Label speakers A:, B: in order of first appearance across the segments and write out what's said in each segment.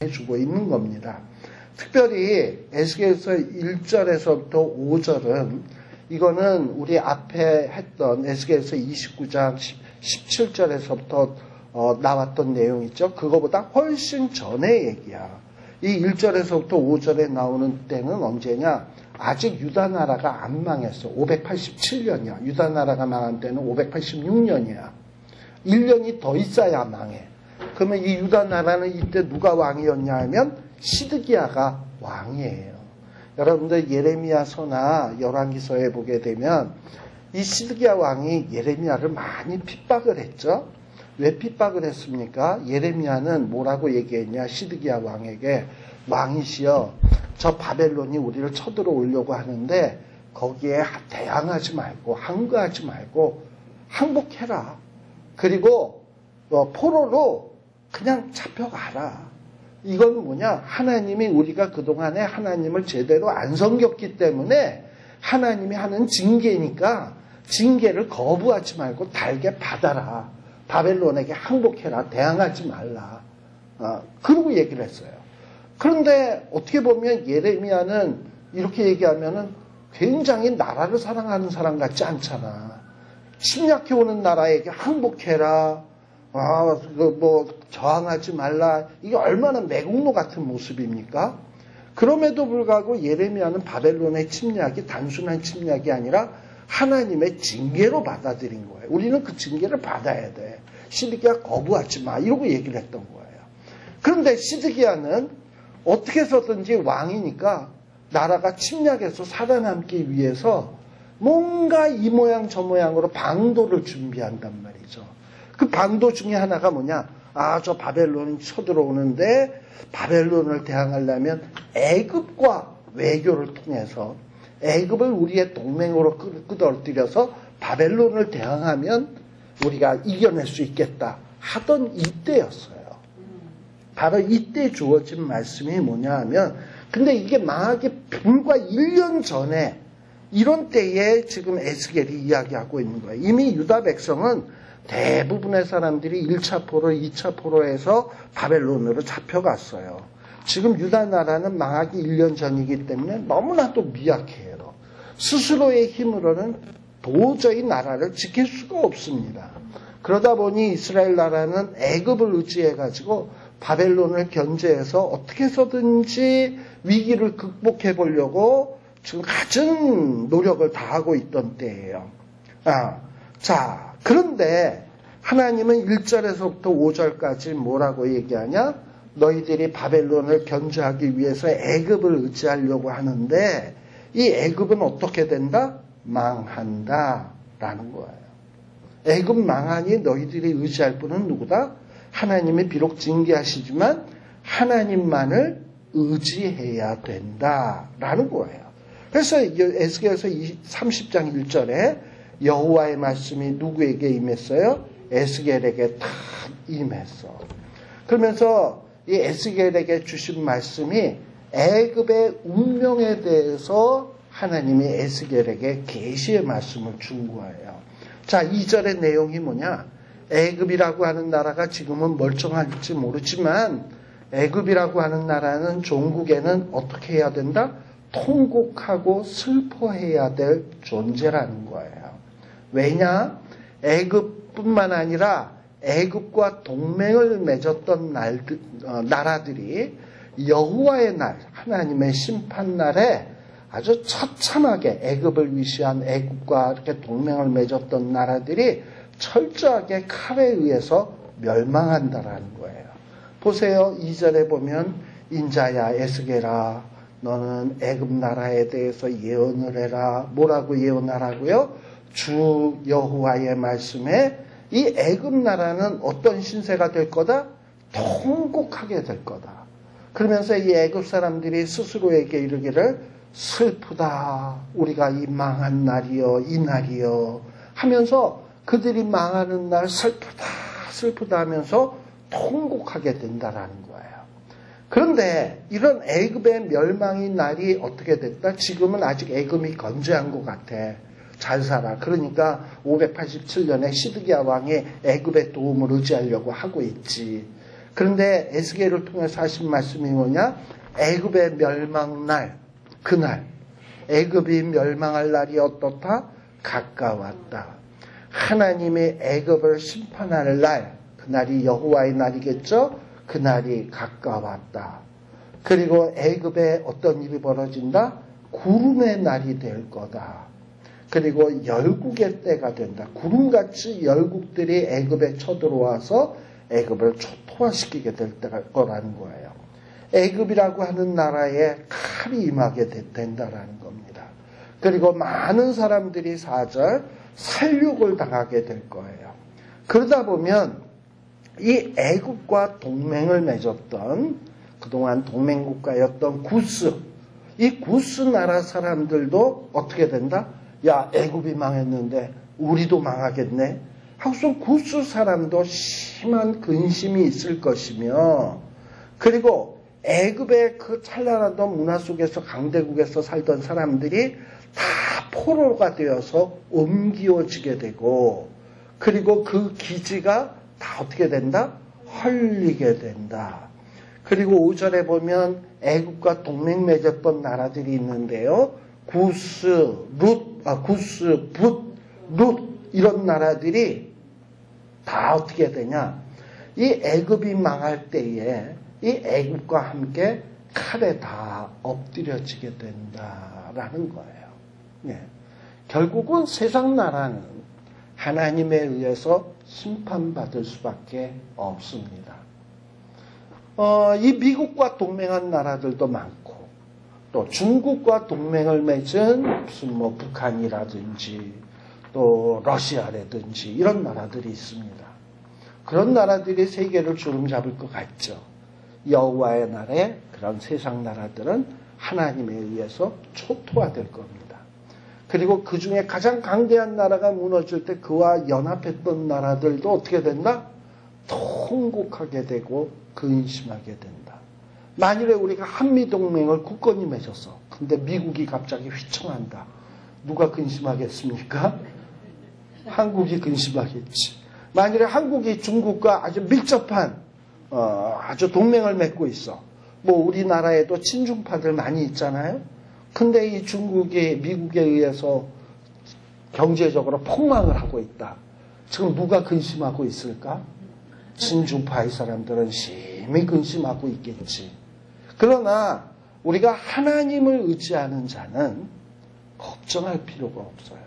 A: 해주고 있는 겁니다. 특별히 에스겔서 1절에서부터 5절은 이거는 우리 앞에 했던 에스겔서 29장 17절에서부터 나왔던 내용 있죠. 그거보다 훨씬 전의 얘기야. 이 1절에서부터 5절에 나오는 때는 언제냐? 아직 유다 나라가 안 망했어. 587년이야. 유다 나라가 망한 때는 586년이야. 1년이 더 있어야 망해. 그러면 이 유다 나라는 이때 누가 왕이었냐 하면 시드기야가 왕이에요. 여러분들 예레미야서나 열왕기서에 보게 되면 이 시드기야 왕이 예레미야를 많이 핍박을 했죠. 왜 핍박을 했습니까? 예레미야는 뭐라고 얘기했냐? 시드기야 왕에게 왕이시여, 저 바벨론이 우리를 쳐들어오려고 하는데 거기에 대항하지 말고 항거하지 말고 항복해라. 그리고 포로로 그냥 잡혀가라. 이건 뭐냐? 하나님이 우리가 그동안에 하나님을 제대로 안 섬겼기 때문에 하나님이 하는 징계니까 징계를 거부하지 말고 달게 받아라. 바벨론에게 항복해라. 대항하지 말라. 그러고 얘기를 했어요. 그런데 어떻게 보면 예레미야는 이렇게 얘기하면은 굉장히 나라를 사랑하는 사람 같지 않잖아. 침략해오는 나라에게 항복해라. 저항하지 말라. 이게 얼마나 매국노 같은 모습입니까? 그럼에도 불구하고 예레미야는 바벨론의 침략이 단순한 침략이 아니라 하나님의 징계로 받아들인 거예요. 우리는 그 징계를 받아야 돼. 시드기야 거부하지 마. 이러고 얘기를 했던 거예요. 그런데 시드기야는 어떻게 해서든지 왕이니까 나라가 침략해서 살아남기 위해서 뭔가 이 모양 저 모양으로 방도를 준비한단 말이죠. 그 방도 중에 하나가 뭐냐? 저 바벨론이 쳐들어오는데 바벨론을 대항하려면 애굽과 외교를 통해서 애굽을 우리의 동맹으로 끌어들여서 바벨론을 대항하면 우리가 이겨낼 수 있겠다 하던 이때였어요. 바로 이때 주어진 말씀이 뭐냐 하면, 근데 이게 망하기 불과 1년 전에 이런 때에 지금 에스겔이 이야기하고 있는 거예요. 이미 유다 백성은 대부분의 사람들이 1차 포로, 2차 포로에서 바벨론으로 잡혀갔어요. 지금 유다 나라는 망하기 1년 전이기 때문에 너무나도 미약해요. 스스로의 힘으로는 도저히 나라를 지킬 수가 없습니다. 그러다 보니 이스라엘 나라는 애굽을 의지해가지고 바벨론을 견제해서 어떻게 해서든지 위기를 극복해 보려고 지금 갖은 노력을 다하고 있던 때예요. 자, 그런데 하나님은 1절에서부터 5절까지 뭐라고 얘기하냐? 너희들이 바벨론을 견제하기 위해서 애굽을 의지하려고 하는데 이 애굽은 어떻게 된다? 망한다 라는 거예요. 애굽 망하니 너희들이 의지할 분은 누구다? 하나님이 비록 징계하시지만 하나님만을 의지해야 된다라는 거예요. 그래서 에스겔서 30장 1절에 여호와의 말씀이 누구에게 임했어요? 에스겔에게 탁 임했어. 그러면서 이 에스겔에게 주신 말씀이 애굽의 운명에 대해서 하나님이 에스겔에게 계시의 말씀을 준 거예요. 자, 2절의 내용이 뭐냐? 애굽이라고 하는 나라가 지금은 멀쩡할지 모르지만 애굽이라고 하는 나라는 종국에는 어떻게 해야 된다? 통곡하고 슬퍼해야 될 존재라는 거예요. 왜냐? 애굽뿐만 아니라 애굽과 동맹을 맺었던 나라들이 여호와의 날, 하나님의 심판날에 아주 처참하게 애굽을 위시한 애굽과 이렇게 동맹을 맺었던 나라들이 철저하게 칼에 의해서 멸망한다라는 거예요. 보세요. 2절에 보면 인자야 에스겔아 너는 애굽 나라에 대해서 예언을 해라. 뭐라고 예언하라고요? 주 여호와의 말씀에 이 애굽 나라는 어떤 신세가 될 거다? 통곡하게 될 거다. 그러면서 이 애굽 사람들이 스스로에게 이르기를 슬프다. 우리가 이 망한 날이여 이 날이여 하면서 그들이 망하는 날 슬프다 슬프다 하면서 통곡하게 된다라는 거예요. 그런데 이런 애굽의 멸망의 날이 어떻게 됐다? 지금은 아직 애굽이 건재한 것 같아. 잘 살아. 그러니까 587년에 시드기야 왕이 애굽의 도움을 의지하려고 하고 있지. 그런데 에스겔을 통해서 하신 말씀이 뭐냐? 애굽의 멸망날, 그날 애굽이 멸망할 날이 어떻다? 가까웠다. 하나님이 애굽을 심판할 날, 그날이 여호와의 날이겠죠? 그날이 가까웠다. 그리고 애굽에 어떤 일이 벌어진다? 구름의 날이 될 거다. 그리고 열국의 때가 된다. 구름같이 열국들이 애굽에 쳐들어와서 애굽을 초토화시키게 될 거라는 거예요. 애굽이라고 하는 나라에 칼이 임하게 된다라는 겁니다. 그리고 많은 사람들이 4절 살육을 당하게 될 거예요. 그러다 보면 이 애굽과 동맹을 맺었던 그동안 동맹국가였던 구스, 이 구스 나라 사람들도 어떻게 된다? 야, 애굽이 망했는데 우리도 망하겠네? 하고서 구스 사람도 심한 근심이 있을 것이며, 그리고 애굽의 그 찬란하던 문화 속에서 강대국에서 살던 사람들이 다 포로가 되어서 옮기어지게 되고, 그리고 그 기지가 다 어떻게 된다? 헐리게 된다. 그리고 5절에 보면 애굽과 동맹 맺었던 나라들이 있는데요. 구스, 붓, 룻 이런 나라들이 다 어떻게 되냐? 이 애굽이 망할 때에 이 애굽과 함께 칼에 다 엎드려지게 된다라는 거예요. 네. 결국은 세상 나라는 하나님에 의해서 심판받을 수밖에 없습니다. 이 미국과 동맹한 나라들도 많고, 또 중국과 동맹을 맺은 무슨 뭐 북한이라든지 또 러시아라든지 이런 나라들이 있습니다. 그런 나라들이 세계를 주름잡을 것 같죠. 여호와의 날에 그런 세상 나라들은 하나님에 의해서 초토화될 겁니다. 그리고 그 중에 가장 강대한 나라가 무너질 때 그와 연합했던 나라들도 어떻게 된다? 통곡하게 되고 근심하게 된다. 만일에 우리가 한미동맹을 굳건히 맺었어. 근데 미국이 갑자기 휘청한다. 누가 근심하겠습니까? 한국이 근심하겠지. 만일에 한국이 중국과 아주 밀접한 아주 동맹을 맺고 있어. 뭐 우리나라에도 친중파들 많이 있잖아요. 근데 이 중국이 미국에 의해서 경제적으로 폭망을 하고 있다. 지금 누가 근심하고 있을까? 친중파의 사람들은 심히 근심하고 있겠지. 그러나 우리가 하나님을 의지하는 자는 걱정할 필요가 없어요.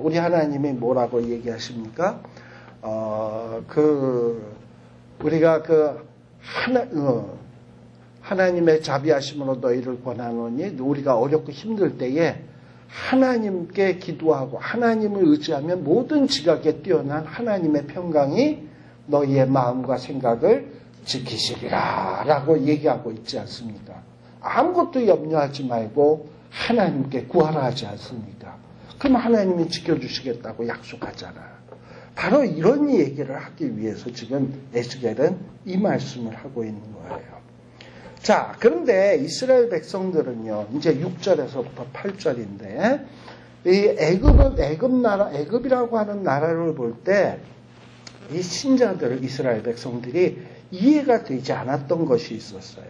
A: 우리 하나님이 뭐라고 얘기하십니까? 우리가 하나님의 자비하심으로 너희를 권하노니, 우리가 어렵고 힘들 때에 하나님께 기도하고 하나님을 의지하면 모든 지각에 뛰어난 하나님의 평강이 너희의 마음과 생각을 지키시리라 라고 얘기하고 있지 않습니까? 아무것도 염려하지 말고 하나님께 구하라 하지 않습니까? 그럼 하나님이 지켜주시겠다고 약속하잖아. 바로 이런 얘기를 하기 위해서 지금 에스겔은 이 말씀을 하고 있는 거예요. 자, 그런데 이스라엘 백성들은요, 이제 6절에서부터 8절인데, 이 애굽이라고 하는 나라를 볼 때, 이 신자들, 이스라엘 백성들이 이해가 되지 않았던 것이 있었어요.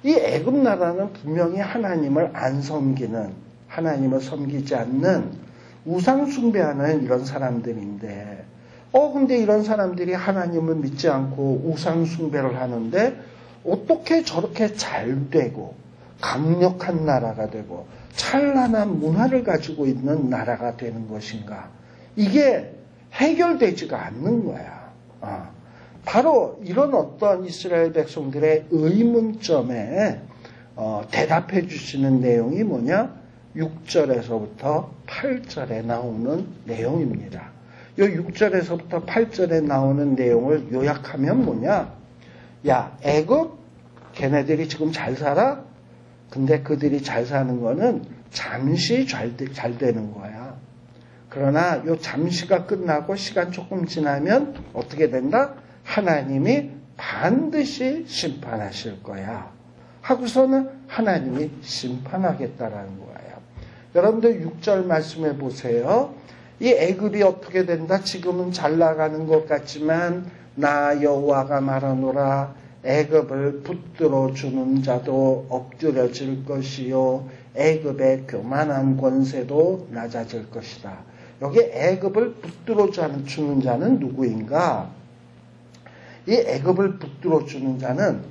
A: 이 애굽 나라는 분명히 하나님을 안 섬기는, 하나님을 섬기지 않는 우상 숭배하는 이런 사람들인데, 근데 이런 사람들이 하나님을 믿지 않고 우상 숭배를 하는데 어떻게 저렇게 잘 되고 강력한 나라가 되고 찬란한 문화를 가지고 있는 나라가 되는 것인가? 이게 해결되지가 않는 거야. 바로 이런 어떤 이스라엘 백성들의 의문점에 대답해 주시는 내용이 뭐냐? 6절에서부터 8절에 나오는 내용입니다. 이 6절에서부터 8절에 나오는 내용을 요약하면 뭐냐? 야, 애굽 걔네들이 지금 잘 살아? 근데 그들이 잘 사는 거는 잠시 잘 되는 거야. 그러나 요 잠시가 끝나고 시간 조금 지나면 어떻게 된다? 하나님이 반드시 심판하실 거야. 하고서는 하나님이 심판하겠다라는 거예요. 여러분들 6절 말씀해 보세요. 이 애굽이 어떻게 된다? 지금은 잘 나가는 것 같지만 나 여호와가 말하노라. 애굽을 붙들어 주는 자도 엎드려질 것이요 애굽의 교만한 권세도 낮아질 것이다. 여기 애굽을 붙들어 주는 자는 누구인가? 이 애굽을 붙들어 주는 자는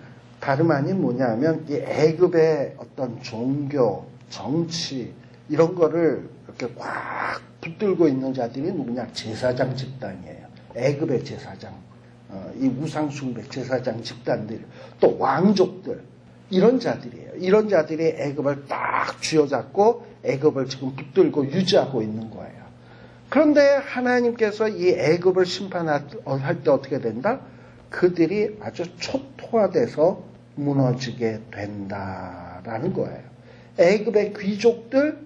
A: 다름 아닌 뭐냐면 이 애굽의 어떤 종교, 정치 이런 거를 이렇게 꽉 붙들고 있는 자들이 누구냐? 제사장 집단이에요. 애굽의 제사장, 이 우상숭배 제사장 집단들, 또 왕족들 이런 자들이에요. 이런 자들이 애굽을 딱 쥐어잡고 애굽을 지금 붙들고 유지하고 있는 거예요. 그런데 하나님께서 이 애굽을 심판할 때 어떻게 된다? 그들이 아주 초토화돼서 무너지게 된다라는 거예요. 애굽의 귀족들,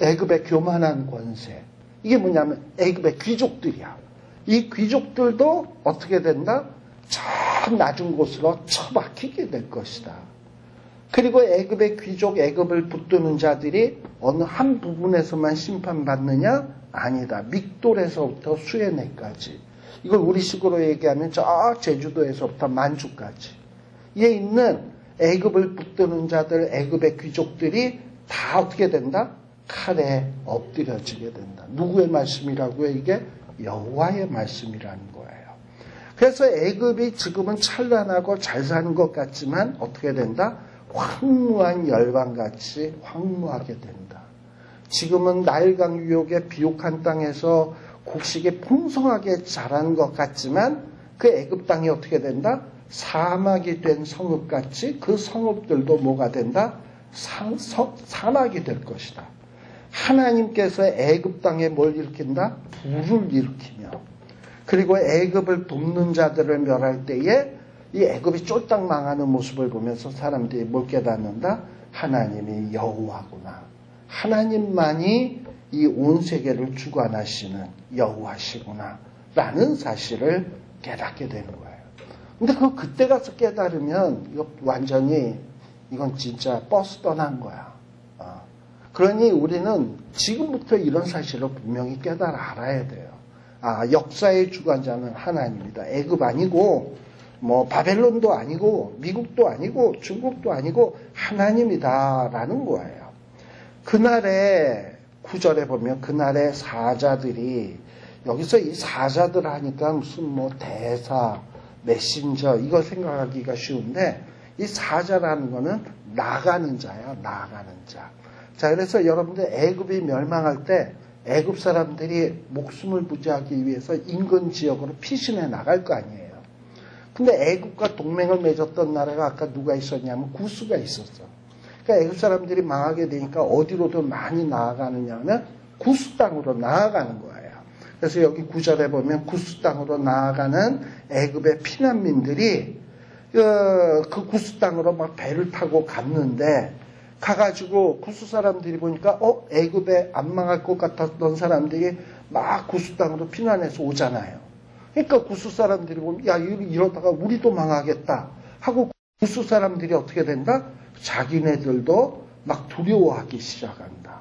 A: 애굽의 교만한 권세. 이게 뭐냐면 애굽의 귀족들이야. 이 귀족들도 어떻게 된다? 저 낮은 곳으로 처박히게 될 것이다. 그리고 애굽의 귀족, 애굽을 붙드는 자들이 어느 한 부분에서만 심판받느냐? 아니다. 믹돌에서부터 수에네까지. 이걸 우리식으로 얘기하면 저 제주도에서부터 만주까지. 이에 있는 애굽을 붙드는 자들, 애굽의 귀족들이 다 어떻게 된다? 칼에 엎드려지게 된다. 누구의 말씀이라고요? 이게 여호와의 말씀이라는 거예요. 그래서 애굽이 지금은 찬란하고 잘 사는 것 같지만 어떻게 된다? 황무한 열방같이 황무하게 된다. 지금은 나일강 유역의 비옥한 땅에서 곡식이 풍성하게 자란 것 같지만 그 애굽 땅이 어떻게 된다? 사막이 된 성읍같이 그 성읍들도 뭐가 된다? 사막이 될 것이다. 하나님께서 애굽 땅에 뭘 일으킨다? 불을 일으키며 그리고 애굽을 돕는 자들을 멸할 때에 이 애굽이 쫄딱 망하는 모습을 보면서 사람들이 뭘 깨닫는다? 하나님이 여호와구나. 하나님만이 이 온 세계를 주관하시는 여호와시구나 라는 사실을 깨닫게 되는 거예요. 근데 그때 가서 깨달으면 이거 완전히 이건 진짜 버스 떠난 거야. 그러니 우리는 지금부터 이런 사실을 분명히 깨달아 알아야 돼요. 역사의 주관자는 하나님이다. 애굽 아니고 뭐 바벨론도 아니고 미국도 아니고 중국도 아니고 하나님이다라는 거예요. 그날에 9절에 보면 그날의 사자들이 여기서 이 사자들 하니까 무슨 뭐 대사, 메신저 이거 생각하기가 쉬운데 이 사자라는 거는 나가는 자야. 나가는 자. 자, 그래서 여러분들 애굽이 멸망할 때 애굽 사람들이 목숨을 부지하기 위해서 인근 지역으로 피신해 나갈 거 아니에요. 근데 애굽과 동맹을 맺었던 나라가 아까 누가 있었냐면 구스가 있었어. 그러니까 애굽 사람들이 망하게 되니까 어디로도 많이 나아가느냐면 구스 땅으로 나아가는 거예요. 그래서 여기 9절에 보면 구스 땅으로 나아가는 애굽의 피난민들이 그 구스 땅으로 막 배를 타고 갔는데 가가지고 구스 사람들이 보니까 애굽에 안 망할 것 같았던 사람들이 막 구스 땅으로 피난해서 오잖아요. 그러니까 구스 사람들이 보면 야 이러다가 우리도 망하겠다 하고 구스 사람들이 어떻게 된다? 자기네들도 막 두려워하기 시작한다.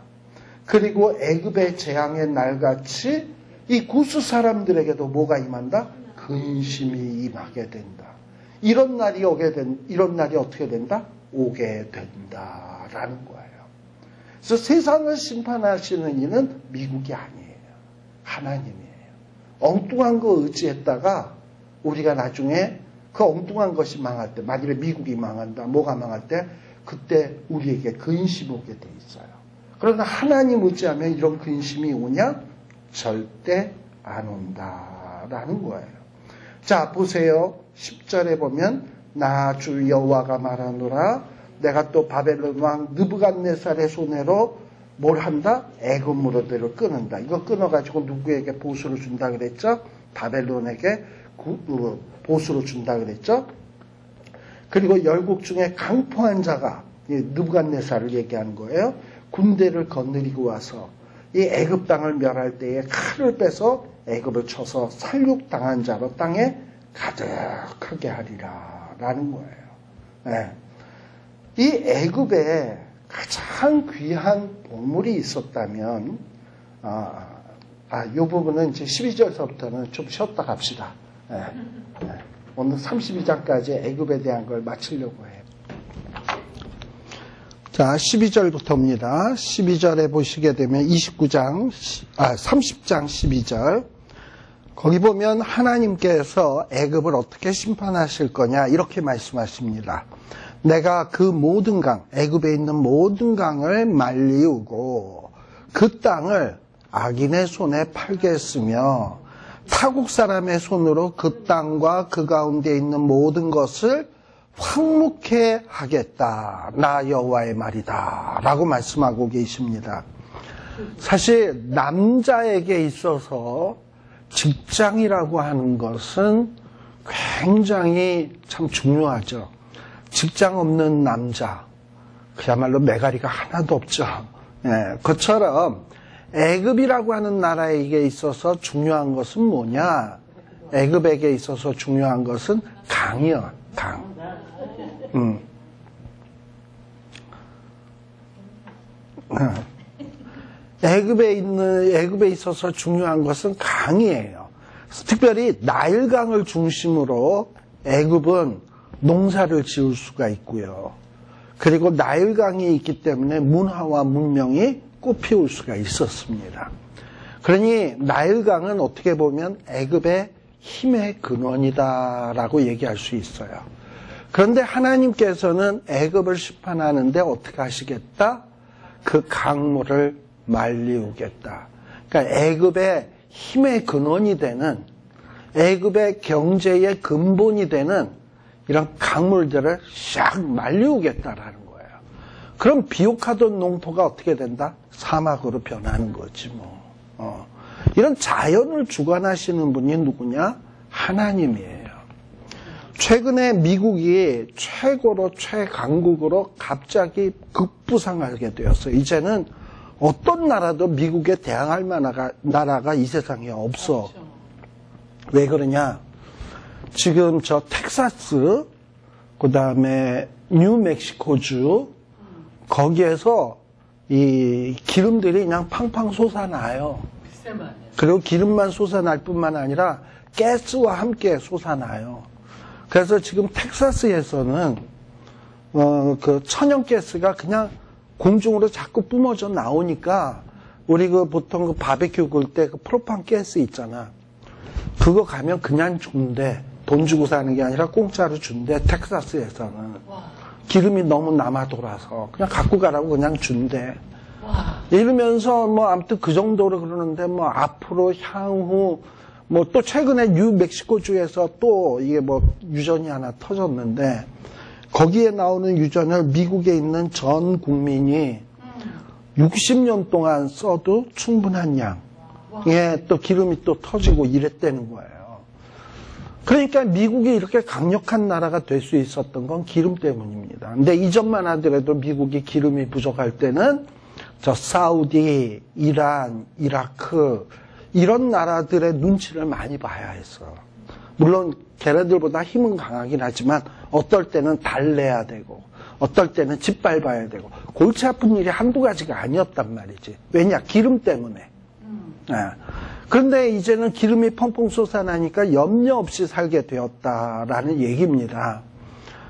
A: 그리고 애굽의 재앙의 날같이 이 구스 사람들에게도 뭐가 임한다? 근심이 임하게 된다. 이런 날이 어떻게 된다? 오게 된다라는 거예요. 그래서 세상을 심판하시는 이는 미국이 아니에요. 하나님이에요. 엉뚱한 거 의지했다가 우리가 나중에 그 엉뚱한 것이 망할 때, 만일에 미국이 망한다, 뭐가 망할 때 그때 우리에게 근심 오게 돼 있어요. 그러나 하나님 의지하면 이런 근심이 오냐? 절대 안 온다라는 거예요. 자, 보세요. 10절에 보면 나 주 여호와가 말하노라 내가 또 바벨론 왕 느부갓네살의 손으로 뭘 한다? 애굽 무로들을 끊는다. 이거 끊어가지고 누구에게 보수를 준다 그랬죠? 바벨론에게 보수를 준다 그랬죠? 그리고 열국 중에 강포한 자가 느부갓네살을 얘기하는 거예요. 군대를 거느리고 와서 이 애굽 땅을 멸할 때에 칼을 빼서 애굽을 쳐서 살육당한 자로 땅에 가득하게 하리라 라는 거예요. 네. 이 애굽에 가장 귀한 보물이 있었다면 이 부분은 이제 12절서부터는 좀 쉬었다 갑시다. 오늘 32장까지 애굽에 대한 걸 마치려고 해요. 자, 12절부터입니다. 12절에 보시게 되면 30장 12절. 거기 보면 하나님께서 애굽을 어떻게 심판하실 거냐 이렇게 말씀하십니다. 내가 그 모든 강, 애굽에 있는 모든 강을 말리우고 그 땅을 악인의 손에 팔겠으며 타국 사람의 손으로 그 땅과 그 가운데 있는 모든 것을 황무케 하겠다. 나 여호와의 말이다. 라고 말씀하고 계십니다. 사실 남자에게 있어서 직장이라고 하는 것은 굉장히 참 중요하죠. 직장 없는 남자, 그야말로 메가리가 하나도 없죠. 그것처럼 애굽이라고 하는 나라에게 있어서 중요한 것은 뭐냐? 애굽에게 있어서 중요한 것은 강이요, 강. 애굽에 있어서 중요한 것은 강이에요. 특별히 나일강을 중심으로 애굽은 농사를 지을 수가 있고요. 그리고 나일강이 있기 때문에 문화와 문명이 꽃피울 수가 있었습니다. 그러니 나일강은 어떻게 보면 애굽의 힘의 근원이다라고 얘기할 수 있어요. 그런데 하나님께서는 애굽을 심판하는데 어떻게 하시겠다? 그 강물을 말리우겠다. 그러니까 애굽의 힘의 근원이 되는, 애굽의 경제의 근본이 되는 이런 강물들을 싹 말리우겠다라는 거예요. 그럼 비옥하던 농토가 어떻게 된다? 사막으로 변하는 거지 뭐. 이런 자연을 주관하시는 분이 누구냐? 하나님이에요. 최근에 미국이 최고로 최강국으로 갑자기 급부상하게 되었어요. 이제는 어떤 나라도 미국에 대항할 만한 나라가 이 세상에 없어. 왜 그러냐? 지금 저 텍사스, 그 다음에 뉴멕시코주, 거기에서 이 기름들이 그냥 팡팡 솟아나요. 그리고 기름만 솟아날 뿐만 아니라 가스와 함께 솟아나요. 그래서 지금 텍사스에서는 그 천연가스가 그냥 공중으로 자꾸 뿜어져 나오니까 우리 그 보통 그 바베큐 구울 때 그 프로판 가스 있잖아. 그거 가면 그냥 준대. 돈 주고 사는 게 아니라 공짜로 준대. 텍사스에서는. 기름이 너무 남아 돌아서 그냥 갖고 가라고 그냥 준대. 이러면서 뭐 아무튼 그 정도로 그러는데 뭐 앞으로 향후 뭐 또 최근에 뉴멕시코주에서 또 이게 뭐 유전이 하나 터졌는데 거기에 나오는 유전을 미국에 있는 전 국민이 60년 동안 써도 충분한 양의 또 기름이 또 터지고 이랬다는 거예요. 그러니까 미국이 이렇게 강력한 나라가 될 수 있었던 건 기름 때문입니다. 근데 이전만 하더라도 미국이 기름이 부족할 때는 저 사우디, 이란, 이라크 이런 나라들의 눈치를 많이 봐야 했어. 물론 걔네들보다 힘은 강하긴 하지만 어떨 때는 달래야 되고 어떨 때는 짓밟아야 되고 골치 아픈 일이 한두 가지가 아니었단 말이지. 왜냐? 기름 때문에. 그런데 이제는 기름이 펑펑 솟아나니까 염려 없이 살게 되었다라는 얘기입니다.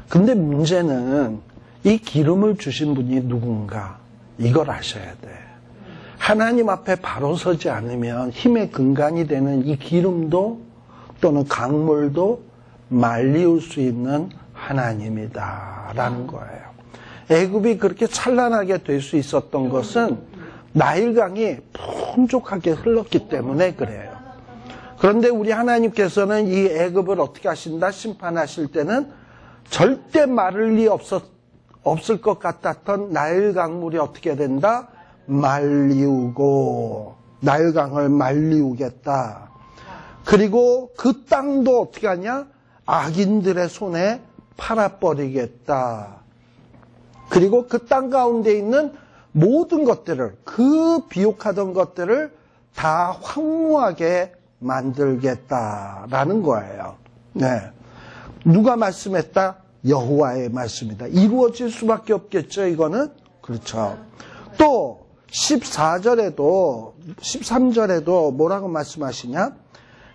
A: 근데 문제는 이 기름을 주신 분이 누군가 이걸 아셔야 돼. 하나님 앞에 바로 서지 않으면 힘의 근간이 되는 이 기름도 또는 강물도 말리울 수 있는 하나님이다라는 거예요. 애굽이 그렇게 찬란하게 될 수 있었던 것은 나일강이 풍족하게 흘렀기 때문에 그래요. 그런데 우리 하나님께서는 이 애굽을 어떻게 하신다? 심판하실 때는 절대 마를 리 없을 것 같았던 나일 강물이 어떻게 된다? 말리우고 나일강을 말리우겠다. 그리고 그 땅도 어떻게 하냐? 악인들의 손에 팔아버리겠다. 그리고 그 땅 가운데 있는 모든 것들을, 그 비옥하던 것들을 다 황무하게 만들겠다라는 거예요. 네. 누가 말씀했다? 여호와의 말씀이다. 이루어질 수밖에 없겠죠, 이거는? 그렇죠. 또 14절에도 13절에도 뭐라고 말씀하시냐?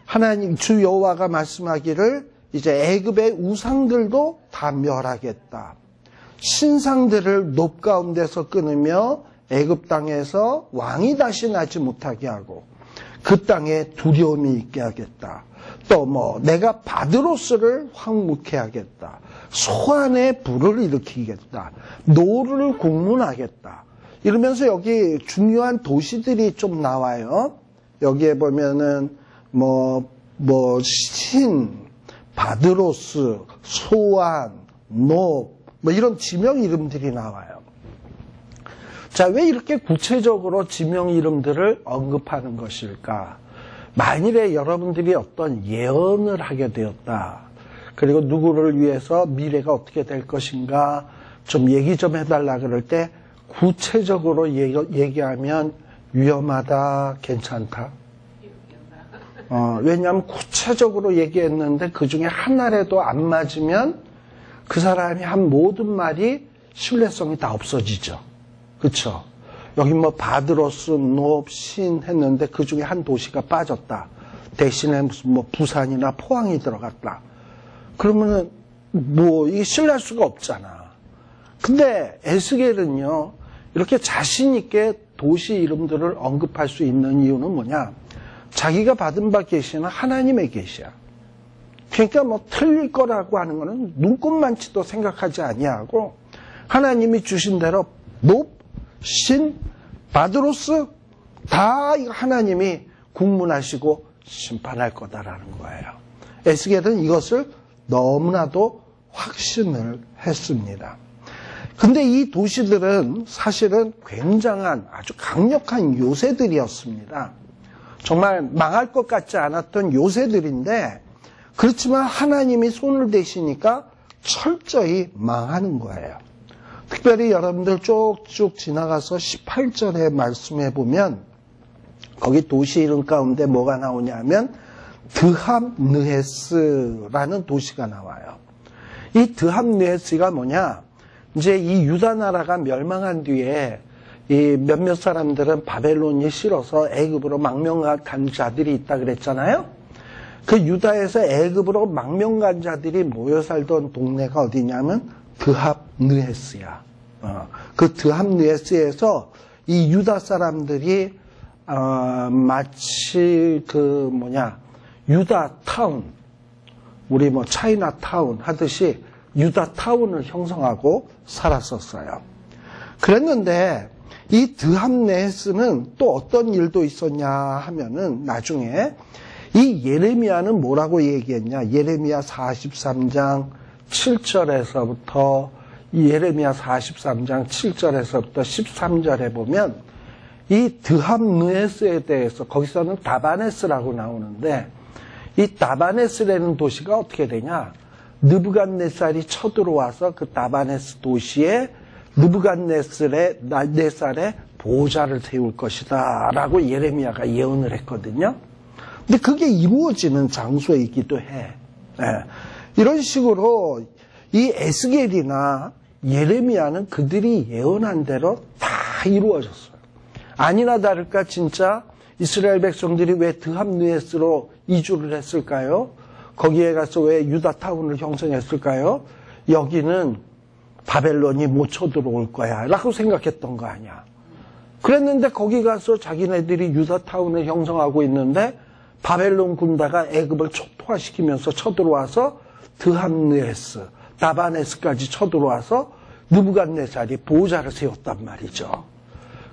A: 하나님 주 여호와가 말씀하기를 이제 애굽의 우상들도 다 멸하겠다. 신상들을 높 가운데서 끊으며 애굽 땅에서 왕이 다시 나지 못하게 하고 그 땅에 두려움이 있게 하겠다. 또 내가 바드로스를 황무케 하겠다. 소환에 불을 일으키겠다. 노를 국문하겠다. 이러면서 여기 중요한 도시들이 좀 나와요. 여기에 보면은 신, 바드로스, 소환, 노 이런 지명 이름들이 나와요. 자, 왜 이렇게 구체적으로 지명 이름들을 언급하는 것일까? 만일에 여러분들이 어떤 예언을 하게 되었다. 그리고 누구를 위해서 미래가 어떻게 될 것인가 좀 얘기 좀 해달라 그럴 때 구체적으로 얘기하면 위험하다, 괜찮다. 왜냐하면 구체적으로 얘기했는데 그 중에 하나라도 안 맞으면 그 사람이 한 모든 말이 신뢰성이 다 없어지죠. 그렇죠? 여기 바드로스, 노, 신 했는데 그 중에 한 도시가 빠졌다. 대신에 무슨 부산이나 포항이 들어갔다. 그러면은 이게 신뢰할 수가 없잖아. 근데 에스겔은요 이렇게 자신 있게 도시 이름들을 언급할 수 있는 이유는 뭐냐? 자기가 받은 바 계시는 하나님의 계시야. 그러니까 틀릴 거라고 하는 거는 눈꼽만치도 생각하지 아니하고 하나님이 주신 대로 높, 신, 바드로스 다 하나님이 국문하시고 심판할 거다라는 거예요. 에스겔은 이것을 너무나도 확신을 했습니다. 근데 이 도시들은 사실은 굉장한 아주 강력한 요새들이었습니다. 정말 망할 것 같지 않았던 요새들인데 그렇지만 하나님이 손을 대시니까 철저히 망하는 거예요. 특별히 여러분들 쭉쭉 지나가서 18절에 말씀해 보면 거기 도시 이름 가운데 뭐가 나오냐면 드합느헤스라는 도시가 나와요. 이 드합느헤스가 뭐냐? 이제 이 유다 나라가 멸망한 뒤에 이 몇몇 사람들은 바벨론이 싫어서 애굽으로 망명간 자들이 있다 그랬잖아요. 그 유다에서 애굽으로 망명간 자들이 모여 살던 동네가 어디냐면 드합느헤스야. 그 드합느헤스에서 이 유다 사람들이 마치 유다타운, 우리 차이나타운 하듯이 유다타운을 형성하고 살았었어요. 그랬는데 이 드합느헤스는 또 어떤 일도 있었냐 하면은 나중에 이 예레미야는 뭐라고 얘기했냐? 예레미야 43장 7절에서부터 예레미야 43장 7절에서부터 13절에 보면 이 드합느헤스에 대해서 거기서는 다바네스라고 나오는데 이 다바네스라는 도시가 어떻게 되냐? 느부갓네살이 쳐들어와서 그 다바네스 도시에 느부갓네살의 보호자를 세울 것이다 라고 예레미야가 예언을 했거든요. 근데 그게 이루어지는 장소이기도 해. 네. 이런 식으로 이 에스겔이나 예레미야는 그들이 예언한 대로 다 이루어졌어요. 아니나 다를까 진짜 이스라엘 백성들이 왜 드합느헤스로 이주를 했을까요? 거기에 가서 왜 유다타운을 형성했을까요? 여기는 바벨론이 못 쳐들어올 거야 라고 생각했던 거 아니야. 그랬는데 거기 가서 자기네들이 유다타운을 형성하고 있는데 바벨론 군대가 애굽을 촉포화시키면서 쳐들어와서 드합느헤스, 다바네스까지 쳐들어와서 느부갓네살이 보호자를 세웠단 말이죠.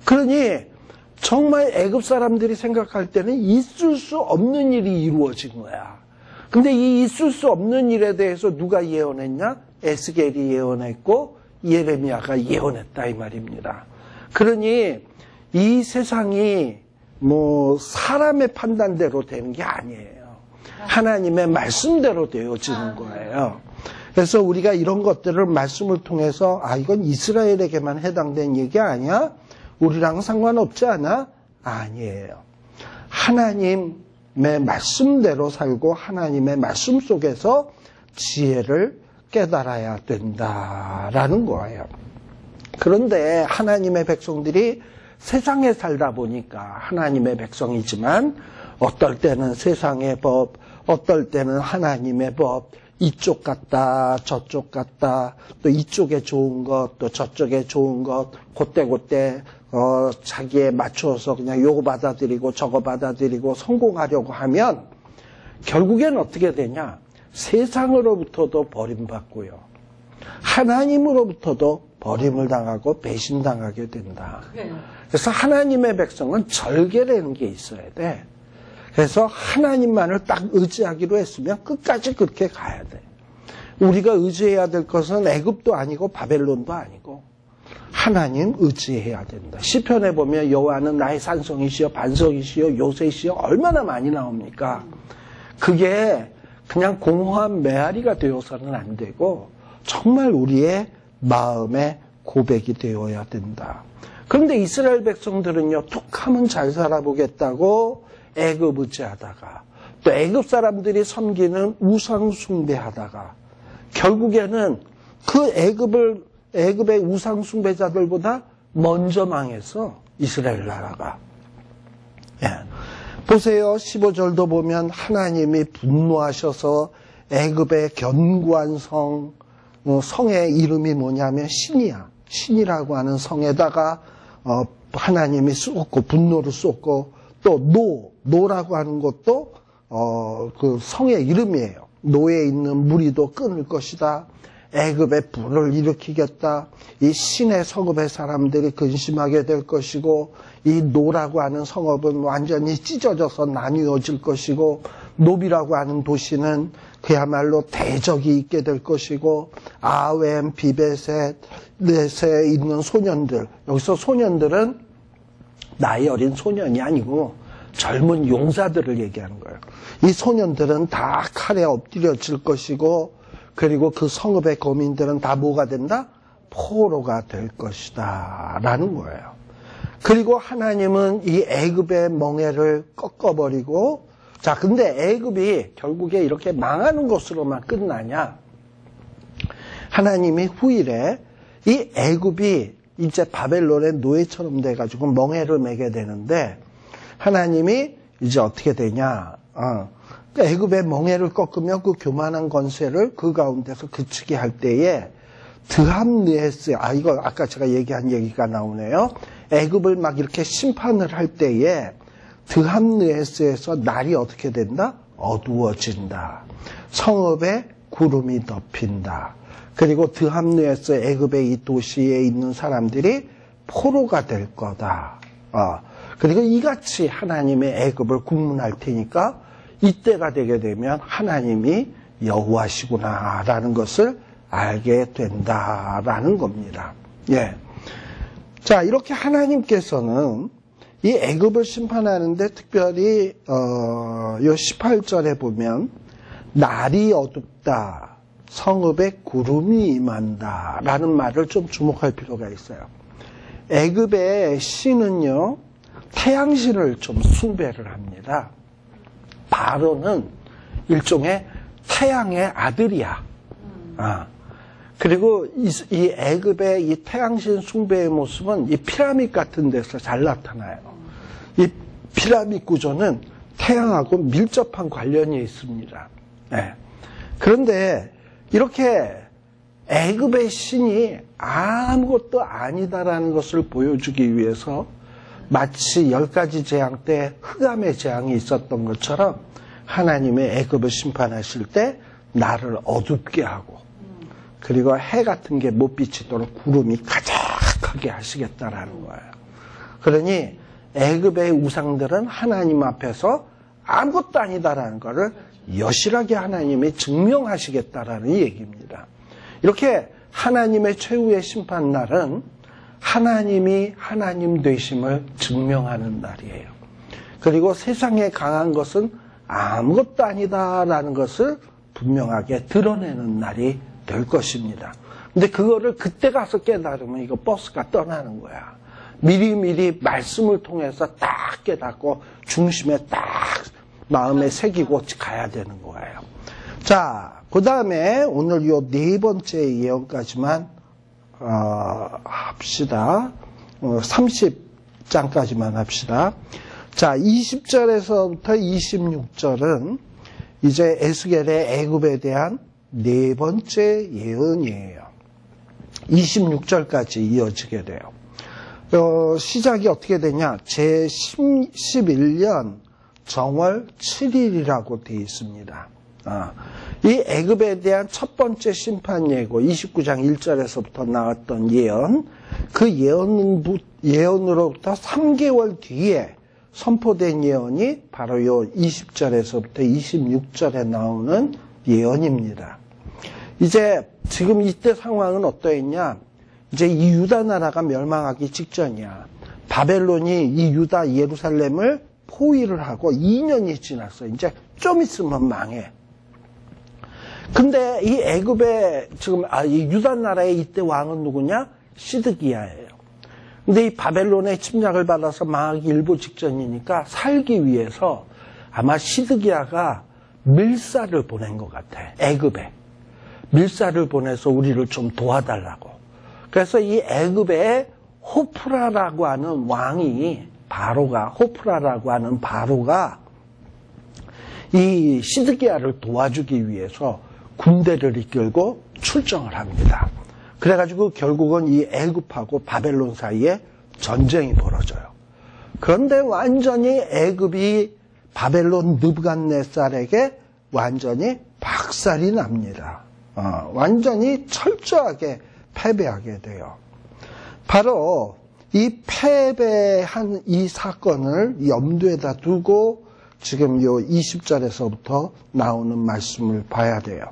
A: 그러니 정말 애굽 사람들이 생각할 때는 있을 수 없는 일이 이루어진 거야. 근데 이 있을 수 없는 일에 대해서 누가 예언했냐? 에스겔이 예언했고 예레미야가 예언했다 이 말입니다. 그러니 이 세상이 사람의 판단대로 되는 게 아니에요. 하나님의 말씀대로 되어지는 거예요. 그래서 우리가 이런 것들을 말씀을 통해서 이건 이스라엘에게만 해당된 얘기 아니야? 우리랑 상관없지 않아? 아니에요. 하나님의 말씀대로 살고 하나님의 말씀 속에서 지혜를 깨달아야 된다라는 거예요. 그런데 하나님의 백성들이 세상에 살다 보니까 하나님의 백성이지만 어떨 때는 세상의 법, 어떨 때는 하나님의 법, 이쪽 같다, 저쪽 같다, 또 이쪽에 좋은 것, 또 저쪽에 좋은 것, 그때 자기에 맞춰서 그냥 요거 받아들이고 저거 받아들이고 성공하려고 하면 결국엔 어떻게 되냐? 세상으로부터도 버림받고요. 하나님으로부터도 버림을 당하고 배신당하게 된다. 그래서 하나님의 백성은 절개라는 게 있어야 돼. 그래서 하나님만을 딱 의지하기로 했으면 끝까지 그렇게 가야 돼. 우리가 의지해야 될 것은 애굽도 아니고 바벨론도 아니고 하나님 의지해야 된다. 시편에 보면 여호와는 나의 산성이시여 반석이시여 요새시여 얼마나 많이 나옵니까? 그게 그냥 공허한 메아리가 되어서는 안 되고 정말 우리의 마음의 고백이 되어야 된다. 그런데 이스라엘 백성들은요, 툭하면 잘 살아보겠다고 애굽 의지하다가 또 애굽 사람들이 섬기는 우상 숭배하다가 결국에는 그 애굽의 우상 숭배자들보다 먼저 망해서 이스라엘 나라가. 예. 보세요. 15절도 보면 하나님이 분노하셔서 애굽의 견고한 성의 이름이 뭐냐면 신이야. 신이라고 하는 성에다가 하나님이 쏟고 분노를 쏟고 또 노라고 하는 것도 그 성의 이름이에요. 노에 있는 무리도 끊을 것이다. 애굽에 불을 일으키겠다. 이 신의 성읍의 사람들이 근심하게 될 것이고 이 노라고 하는 성읍은 완전히 찢어져서 나뉘어질 것이고 노비라고 하는 도시는 그야말로 대적이 있게 될 것이고 아웬, 비베셋, 넷에 있는 소년들, 여기서 소년들은 나이 어린 소년이 아니고 젊은 용사들을 얘기하는 거예요. 이 소년들은 다 칼에 엎드려질 것이고 그리고 그 성읍의 거민들은 다 뭐가 된다? 포로가 될 것이다 라는 거예요. 그리고 하나님은 이 애굽의 멍에를 꺾어버리고 자 근데 애굽이 결국에 이렇게 망하는 것으로만 끝나냐? 하나님이 후일에 이 애굽이 이제 바벨론의 노예처럼 돼가지고 멍에를 매게 되는데 하나님이 이제 어떻게 되냐? 애굽의 멍에를 꺾으며 그 교만한 권세를 그 가운데서 그치게 할 때에 드함느에스 이거 아까 제가 얘기한 얘기가 나오네요. 애굽을 막 이렇게 심판을 할 때에 드함느에스에서 날이 어떻게 된다? 어두워진다. 성읍에 구름이 덮인다. 그리고 드함느에스 애굽의 이 도시에 있는 사람들이 포로가 될 거다. 그리고 이같이 하나님의 애굽을 국문할 테니까 이때가 되게 되면 하나님이 여호와시구나라는 것을 알게 된다라는 겁니다. 예. 자, 이렇게 하나님께서는 이 애굽을 심판하는데 특별히 요 18절에 보면 날이 어둡다. 성읍에 구름이 임한다라는 말을 좀 주목할 필요가 있어요. 애굽의 신은요. 태양신을 좀 숭배를 합니다. 바로는 일종의 태양의 아들이야. 그리고 이 애굽의 이 태양신 숭배의 모습은 이 피라밋 같은 데서 잘 나타나요. 이 피라밋 구조는 태양하고 밀접한 관련이 있습니다. 네. 그런데 이렇게 애굽의 신이 아무것도 아니다라는 것을 보여주기 위해서 마치 10가지 재앙 때 흑암의 재앙이 있었던 것처럼 하나님의 애굽을 심판하실 때 날을 어둡게 하고 그리고 해 같은 게 못 비치도록 구름이 가득하게 하시겠다라는 거예요. 그러니 애굽의 우상들은 하나님 앞에서 아무것도 아니다라는 것을 여실하게 하나님이 증명하시겠다라는 얘기입니다. 이렇게 하나님의 최후의 심판날은 하나님이 하나님 되심을 증명하는 날이에요. 그리고 세상에 강한 것은 아무것도 아니다라는 것을 분명하게 드러내는 날이 될 것입니다. 근데 그거를 그때 가서 깨달으면 이거 버스가 떠나는 거야. 미리미리 말씀을 통해서 딱 깨닫고 중심에 딱 마음에 새기고 가야 되는 거예요. 자, 그 다음에 오늘 요 4번째 예언까지만 합시다. 30장까지만 합시다. 자, 20절에서부터 26절은 이제 에스겔의 애굽에 대한 네 번째 예언이에요. 26절까지 이어지게 돼요. 시작이 어떻게 되냐? 제11년 정월 7일이라고 되어 있습니다. 이 애굽에 대한 첫 번째 심판 예고 29장 1절에서부터 나왔던 예언, 그 예언으로부터 3개월 뒤에 선포된 예언이 바로 요 20절에서부터 26절에 나오는 예언입니다. 이제 지금 이때 상황은 어떠했냐? 이제 이 유다 나라가 멸망하기 직전이야. 바벨론이 이 유다 예루살렘을 포위를 하고 2년이 지났어. 이제 좀 있으면 망해. 근데 이 애굽의 지금 이 유다 나라의 이때 왕은 누구냐? 시드기야예요. 근데 이 바벨론의 침략을 받아서 망하기 일보 직전이니까 살기 위해서 아마 시드기야가 밀사를 보낸 것 같아. 애굽에. 밀사를 보내서 우리를 좀 도와달라고. 그래서 이 애굽의 호프라라고 하는 왕이 호프라라고 하는 바로가 이 시드기야를 도와주기 위해서 군대를 이끌고 출정을 합니다. 그래가지고 결국은 이 애굽하고 바벨론 사이에 전쟁이 벌어져요. 그런데 완전히 애굽이 바벨론 느부갓네살에게 완전히 박살이 납니다. 완전히 철저하게 패배하게 돼요. 바로 이 패배한 이 사건을 염두에다 두고 지금 요 20절에서부터 나오는 말씀을 봐야 돼요.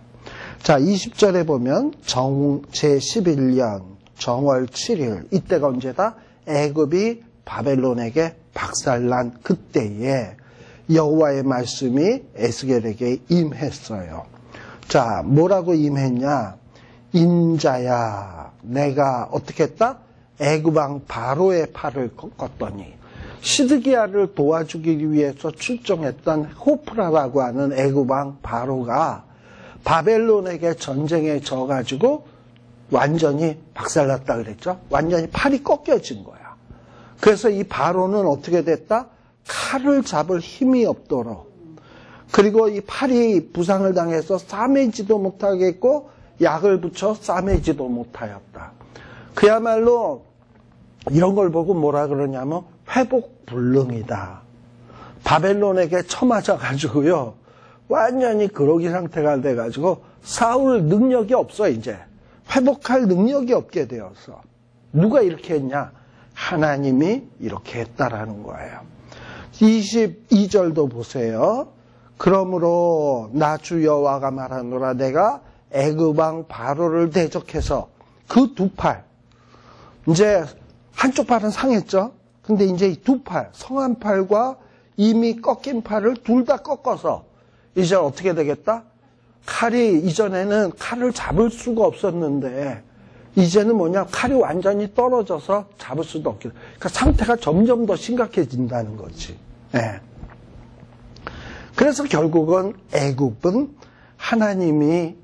A: 자, 20절에 보면 제11년 정월 7일, 이때가 언제다? 애굽이 바벨론에게 박살난 그때에 여호와의 말씀이 에스겔에게 임했어요. 자, 뭐라고 임했냐? 인자야, 내가 어떻게 했다? 애굽 왕 바로의 팔을 꺾었더니 시드기야를 도와주기 위해서 출정했던 호프라라고 하는 애굽 왕 바로가 바벨론에게 전쟁에 져가지고 완전히 박살났다 그랬죠. 완전히 팔이 꺾여진 거야. 그래서 이 바로는 어떻게 됐다? 칼을 잡을 힘이 없도록, 그리고 이 팔이 부상을 당해서 싸매지도 못하겠고 약을 붙여 싸매지도 못하였다. 그야말로 이런 걸 보고 뭐라 그러냐면 회복불능이다. 바벨론에게 처맞아가지고요, 완전히 그러기 상태가 돼가지고 싸울 능력이 없어. 이제 회복할 능력이 없게 되어서. 누가 이렇게 했냐? 하나님이 이렇게 했다라는 거예요. 22절도 보세요. 그러므로 나 주 여호와가 말하노라, 내가 애굽 왕 바로를 대적해서 그 두 팔, 이제 한쪽 팔은 상했죠. 근데 이제 이 두 팔, 성한 팔과 이미 꺾인 팔을 둘 다 꺾어서 이제 어떻게 되겠다? 칼이, 이전에는 칼을 잡을 수가 없었는데 이제는 뭐냐? 칼이 완전히 떨어져서 잡을 수도 없게. 그러니까 상태가 점점 더 심각해진다는 거지. 네. 그래서 결국은 애굽은 하나님이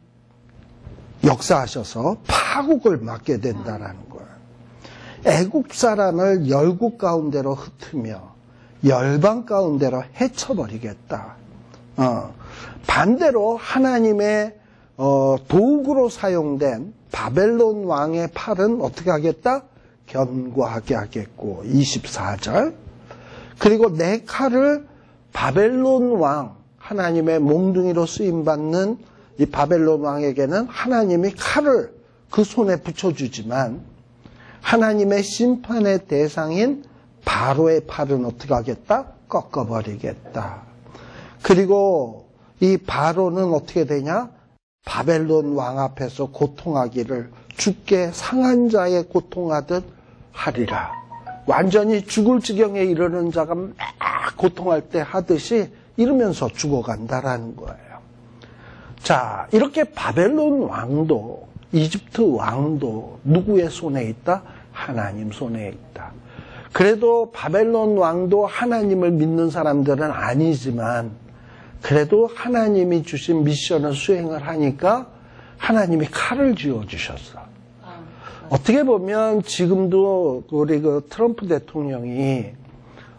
A: 역사하셔서 파국을 맞게 된다라는 거예요. 애굽 사람을 열국 가운데로 흩으며 열방 가운데로 헤쳐버리겠다. 반대로 하나님의 도구로 사용된 바벨론 왕의 팔은 어떻게 하겠다? 견고하게 하겠고. 24절. 그리고 내 칼을 바벨론 왕, 하나님의 몽둥이로 쓰임받는 이 바벨론 왕에게는 하나님이 칼을 그 손에 붙여주지만 하나님의 심판의 대상인 바로의 팔은 어떻게 하겠다? 꺾어버리겠다. 그리고 이 바로는 어떻게 되냐? 바벨론 왕 앞에서 고통하기를 죽게 상한 자의 고통하듯 하리라. 완전히 죽을 지경에 이르는 자가 막 고통할 때 하듯이 이러면서 죽어간다라는 거예요. 자, 이렇게 바벨론 왕도, 이집트 왕도 누구의 손에 있다? 하나님 손에 있다. 그래도 바벨론 왕도 하나님을 믿는 사람들은 아니지만 그래도 하나님이 주신 미션을 수행을 하니까 하나님이 칼을 쥐어주셨어. 어떻게 보면 지금도 우리 그 트럼프 대통령이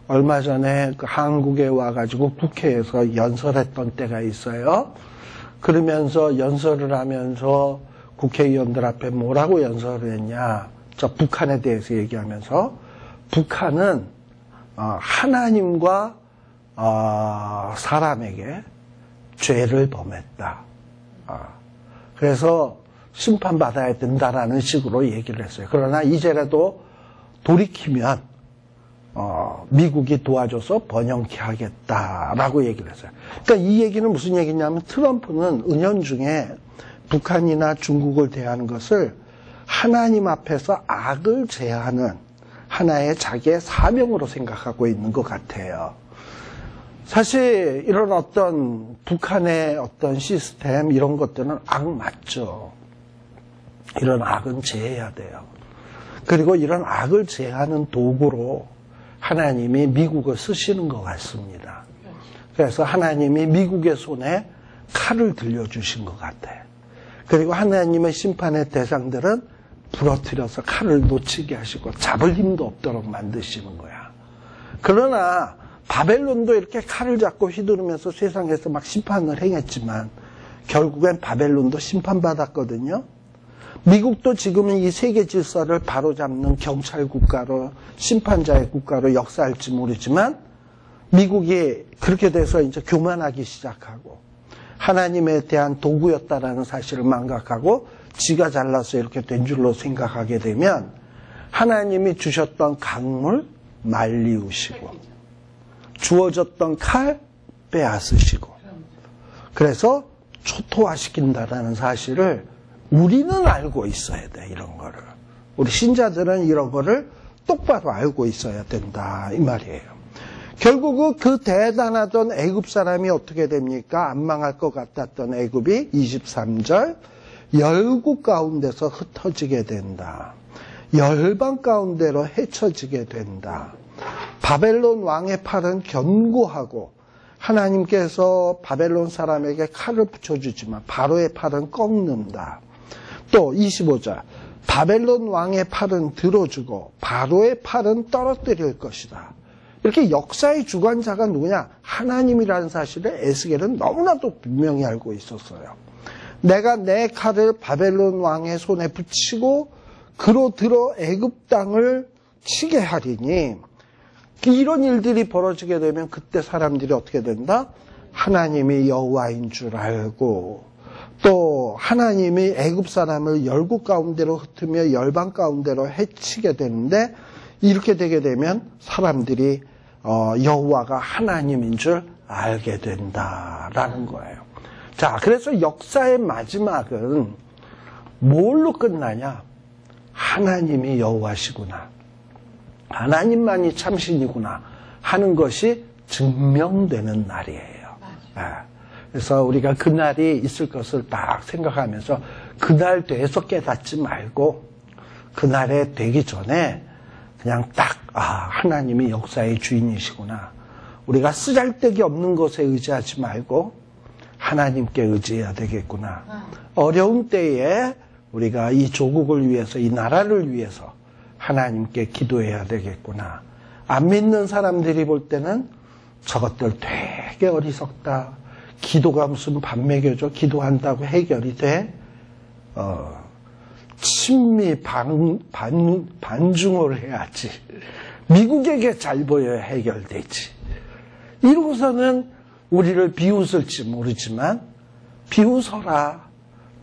A: 얼마 전에 그 한국에 와가지고 국회에서 연설했던 때가 있어요. 그러면서 연설을 하면서 국회의원들 앞에 뭐라고 연설을 했냐. 저 북한에 대해서 얘기하면서 북한은 하나님과 사람에게 죄를 범했다. 그래서 심판받아야 된다라는 식으로 얘기를 했어요. 그러나 이제라도 돌이키면 미국이 도와줘서 번영케 하겠다라고 얘기를 했어요. 그러니까 이 얘기는 무슨 얘기냐면 트럼프는 은연중에 북한이나 중국을 대하는 것을 하나님 앞에서 악을 제하는 하나의 자기의 사명으로 생각하고 있는 것 같아요. 사실 이런 어떤 북한의 어떤 시스템 이런 것들은 악 맞죠. 이런 악은 제해야 돼요. 그리고 이런 악을 제하는 도구로 하나님이 미국을 쓰시는 것 같습니다. 그래서 하나님이 미국의 손에 칼을 들려주신 것 같아요. 그리고 하나님의 심판의 대상들은 부러뜨려서 칼을 놓치게 하시고 잡을 힘도 없도록 만드시는 거야. 그러나 바벨론도 이렇게 칼을 잡고 휘두르면서 세상에서 막 심판을 행했지만 결국엔 바벨론도 심판받았거든요. 미국도 지금은 이 세계 질서를 바로잡는 경찰 국가로 심판자의 국가로 역사할지 모르지만 미국이 그렇게 돼서 이제 교만하기 시작하고 하나님에 대한 도구였다라는 사실을 망각하고 지가 잘나서 이렇게 된 줄로 생각하게 되면 하나님이 주셨던 강물 말리우시고 주어졌던 칼 빼앗으시고 그래서 초토화시킨다라는 사실을 우리는 알고 있어야 돼. 이런 거를 우리 신자들은 이런 거를 똑바로 알고 있어야 된다 이 말이에요. 결국 그 대단하던 애굽 사람이 어떻게 됩니까? 안 망할 것 같았던 애굽이 23절 열국 가운데서 흩어지게 된다. 열방 가운데로 헤쳐지게 된다. 바벨론 왕의 팔은 견고하고 하나님께서 바벨론 사람에게 칼을 붙여주지만 바로의 팔은 꺾는다. 또 25절 바벨론 왕의 팔은 들어주고 바로의 팔은 떨어뜨릴 것이다. 이렇게 역사의 주관자가 누구냐? 하나님이라는 사실을 에스겔은 너무나도 분명히 알고 있었어요. 내가 내 칼을 바벨론 왕의 손에 붙이고 그로 들어 애굽 땅을 치게 하리니 이런 일들이 벌어지게 되면 그때 사람들이 어떻게 된다? 하나님이 여호와인 줄 알고 또 하나님이 애굽 사람을 열국 가운데로 흩으며 열방 가운데로 해치게 되는데 이렇게 되게 되면 사람들이 여호와가 하나님인 줄 알게 된다라는 거예요. 자, 그래서 역사의 마지막은 뭘로 끝나냐? 하나님이 여호와시구나. 하나님만이 참신이구나 하는 것이 증명되는 날이에요. 그래서 우리가 그날이 있을 것을 딱 생각하면서 그날 돼서 깨닫지 말고 그날에 되기 전에 그냥 딱 하나님이 역사의 주인이시구나. 우리가 쓰잘데기 없는 것에 의지하지 말고 하나님께 의지해야 되겠구나. 어려운 때에 우리가 이 조국을 위해서 이 나라를 위해서 하나님께 기도해야 되겠구나. 안 믿는 사람들이 볼 때는 저것들 되게 어리석다. 기도가 무슨 밥 먹여줘. 기도한다고 해결이 돼. 친미 반중을 해야지. 미국에게 잘 보여야 해결되지. 이러고서는 우리를 비웃을지 모르지만 비웃어라.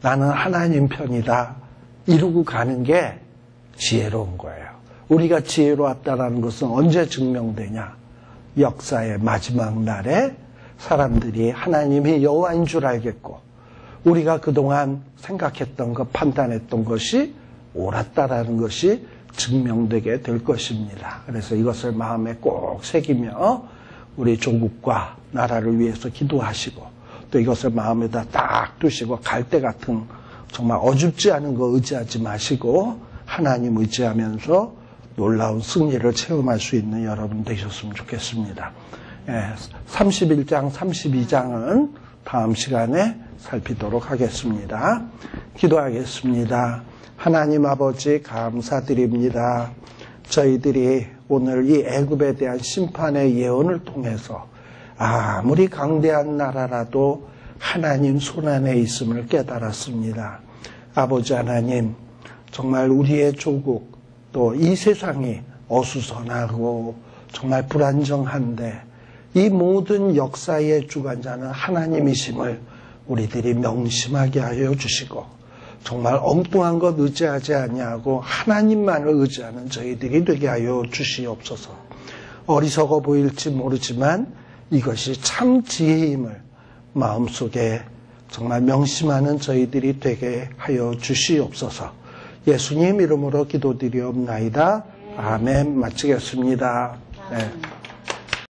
A: 나는 하나님 편이다. 이러고 가는 게 지혜로운 거예요. 우리가 지혜로웠다는 것은 언제 증명되냐? 역사의 마지막 날에 사람들이 하나님이 여호와인 줄 알겠고 우리가 그동안 생각했던 것, 판단했던 것이 옳았다라는 것이 증명되게 될 것입니다. 그래서 이것을 마음에 꼭 새기며 우리 조국과 나라를 위해서 기도하시고 또 이것을 마음에다 딱 두시고 갈대 같은 정말 어줍지 않은 거 의지하지 마시고 하나님 의지하면서 놀라운 승리를 체험할 수 있는 여러분 되셨으면 좋겠습니다. 31장, 32장은 다음 시간에 살피도록 하겠습니다. 기도하겠습니다. 하나님 아버지 감사드립니다. 저희들이 오늘 이 애굽에 대한 심판의 예언을 통해서 아무리 강대한 나라라도 하나님 손안에 있음을 깨달았습니다. 아버지 하나님, 정말 우리의 조국 또 이 세상이 어수선하고 정말 불안정한데 이 모든 역사의 주관자는 하나님이심을 우리들이 명심하게 하여 주시고 정말 엉뚱한 것 의지하지 아니하고 하나님만을 의지하는 저희들이 되게 하여 주시옵소서. 어리석어 보일지 모르지만 이것이 참 지혜임을 마음속에 정말 명심하는 저희들이 되게 하여 주시옵소서. 예수님 이름으로 기도드리옵나이다. 아멘. 마치겠습니다. 네.